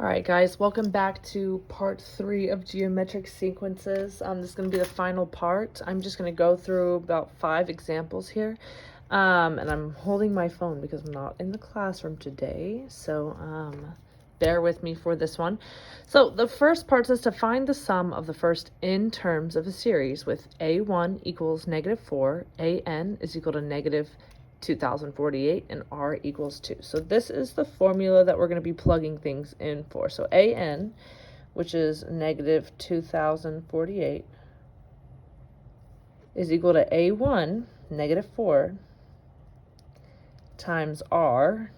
Alright guys, welcome back to part 3 of geometric sequences. This is going to be the final part. I'm just going to go through about 5 examples here. And I'm holding my phone because I'm not in the classroom today. So bear with me for this one. So the first part is to find the sum of the first n terms of a series with a1 equals -4, an is equal to negative 2048, and r equals 2. So this is the formula that we're going to be plugging things in for. So an, which is negative 2048, is equal to a1, -4, times r,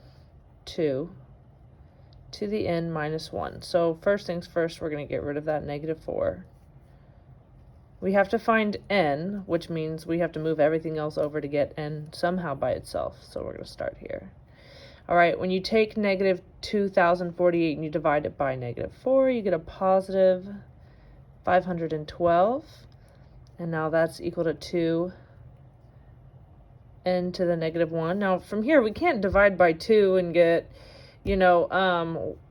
2, to the n minus 1. So first things first, we're going to get rid of that -4. We have to find n, which means we have to move everything else over to get n somehow by itself. So we're going to start here. All right, when you take negative 2048 and you divide it by -4, you get a positive 512. And now that's equal to 2 n to the -1. Now from here, we can't divide by 2 and get,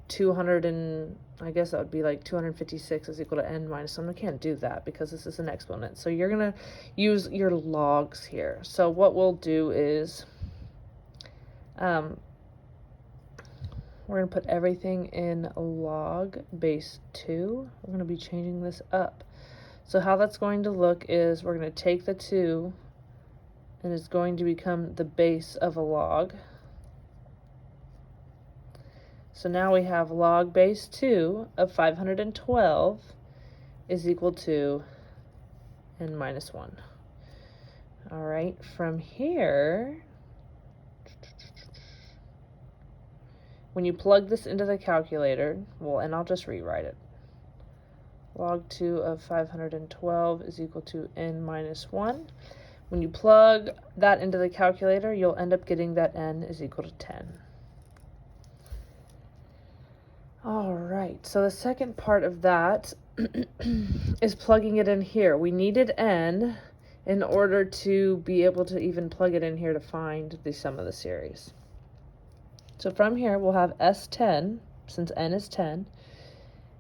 200 and I guess that would be like 256 is equal to n minus 1. We can't do that because this is an exponent. So you're going to use your logs here. So what we'll do is we're going to put everything in log base 2. We're going to be changing this up. So how that's going to look is we're going to take the 2 and it's going to become the base of a log. So now we have log base 2 of 512 is equal to n minus 1. All right, from here, when you plug this into the calculator, and I'll just rewrite it. Log 2 of 512 is equal to n minus 1. When you plug that into the calculator, you'll end up getting that n is equal to 10. All right, so the second part of that is plugging it in here. We needed n in order to be able to even plug it in here to find the sum of the series. So from here, we'll have S10, since n is 10,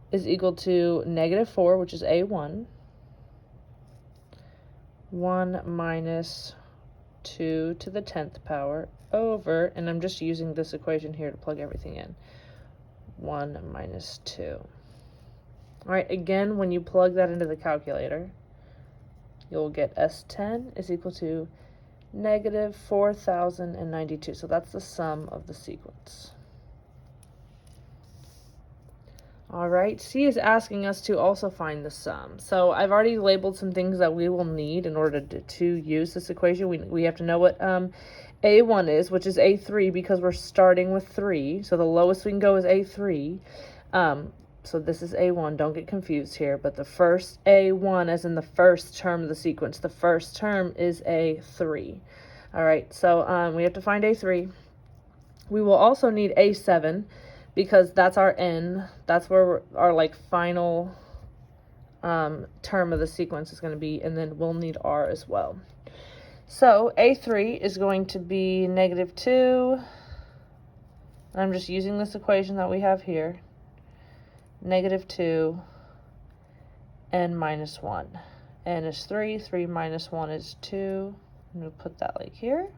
is equal to -4, which is a1, 1 minus 2 to the 10th power over, and I'm just using this equation here to plug everything in, 1 minus 2. All right, again, when you plug that into the calculator, you'll get S10 is equal to negative 4,092. So that's the sum of the sequence. All right, C is asking us to also find the sum. So I've already labeled some things that we will need in order to use this equation. We have to know what A1 is, which is A3, because we're starting with 3. So the lowest we can go is A3. So this is A1. Don't get confused here. But the first A1, as in the first term of the sequence, the first term is A3. All right, so we have to find A3. We will also need A7, because that's our n. That's where our final term of the sequence is going to be, and then we'll need r as well. So A3 is going to be -2. I'm just using this equation that we have here. -2 n minus 1. N is 3. 3 minus 1 is 2. I'm going to put that like here.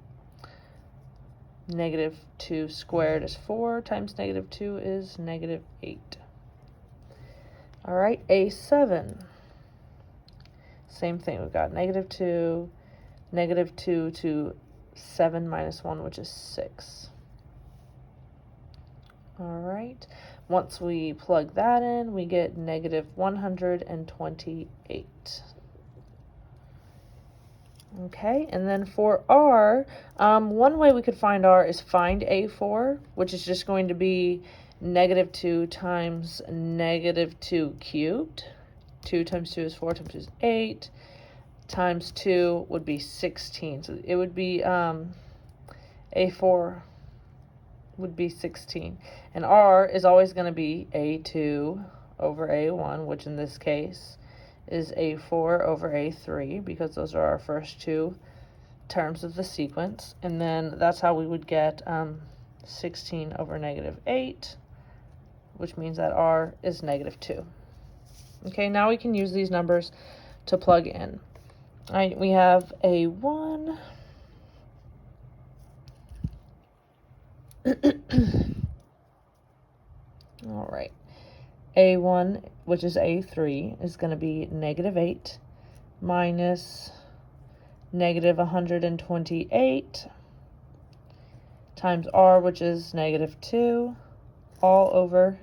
-2 squared is 4 times -2 is -8. All right, A7. Same thing. We've got -2 to 7 minus 1, which is 6. All right. Once we plug that in, we get -128. Okay, and then for r, one way we could find r is find A4, which is just going to be -2 times -2 cubed. 2 times 2 is 4 times 2 is 8. Times 2 would be 16. So it would be A4 would be 16. And r is always going to be A2 over A1, which in this case is A4 over A3, because those are our first 2 terms of the sequence. And then that's how we would get 16 over -8, which means that r is -2. Okay, now we can use these numbers to plug in. All right, we have A1. All right, A1, which is A3, is going to be -8 minus -128 times r, which is -2, all over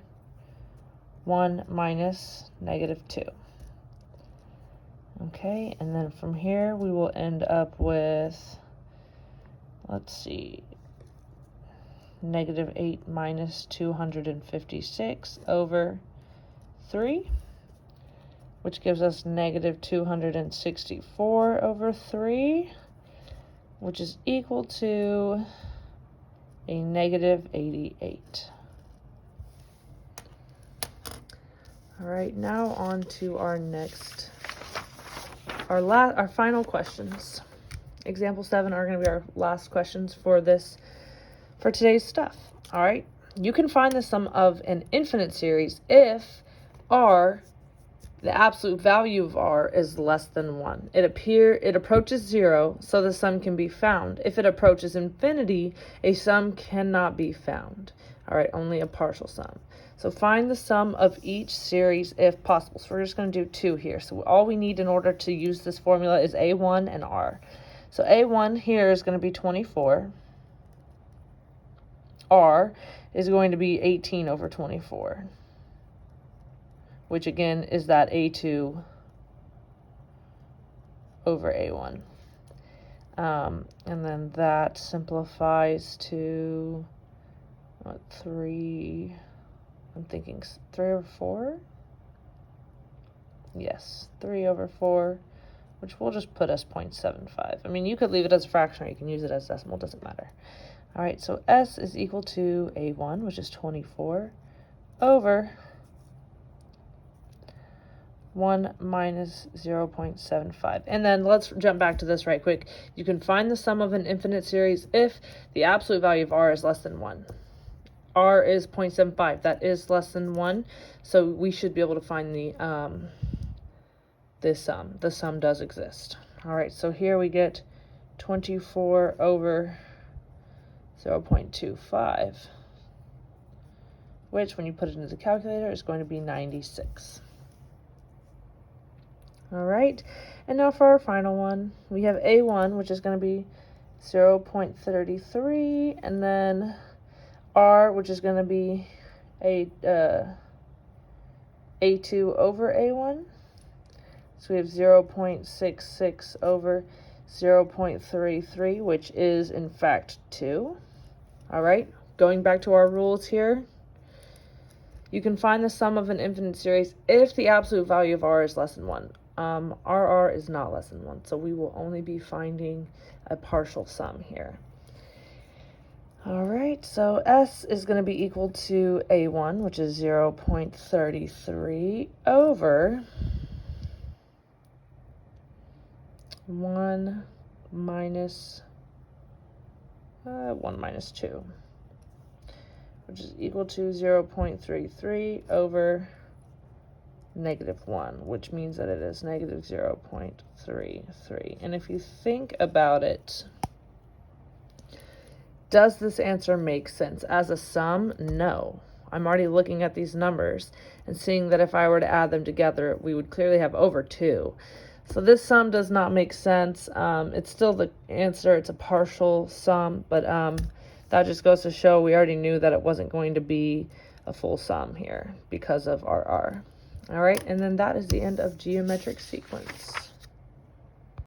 1 minus -2. Okay, and then from here we will end up with, let's see, -8 minus 256 over 3, which gives us -264 over 3, which is equal to a -88. All right, now on to our next, our final questions. Example 7 are going to be our last questions for today's stuff. All right, you can find the sum of an infinite series if r, the absolute value of r, is less than 1. It approaches 0, so the sum can be found. If it approaches infinity, a sum cannot be found. All right, only a partial sum. So find the sum of each series if possible. So we're just going to do 2 here. So all we need in order to use this formula is A1 and R. So A1 here is going to be 24. R is going to be 18 over 24, which again is that A2 over A1. And then that simplifies to, what, 3, I'm thinking 3 over 4? Yes, 3 over 4, which we'll just put as 0.75. I mean, you could leave it as a fraction or you can use it as decimal, doesn't matter. All right, so S is equal to A1, which is 24, over 1 minus 0.75. And then let's jump back to this right quick. You can find the sum of an infinite series if the absolute value of r is less than 1. R is 0.75. That is less than 1. So we should be able to find this sum. The sum does exist. All right, so here we get 24 over 0.25, which when you put it into the calculator is going to be 96. All right, and now for our final one, we have A1, which is going to be 0.33, and then R, which is going to be A2 over A1. So we have 0.66 over 0.33, which is in fact 2. All right, going back to our rules here. You can find the sum of an infinite series if the absolute value of r is less than 1. RR is not less than 1, so we will only be finding a partial sum here. All right, so S is going to be equal to A1, which is 0.33 over 1 minus 2, which is equal to 0.33 over -1, which means that it is -0.33. And if you think about it, does this answer make sense? As a sum, no. I'm already looking at these numbers and seeing that if I were to add them together, we would clearly have over 2. So this sum does not make sense. It's still the answer. It's a partial sum, but that just goes to show we already knew that it wasn't going to be a full sum here because of RR. All right, and then that is the end of geometric sequence.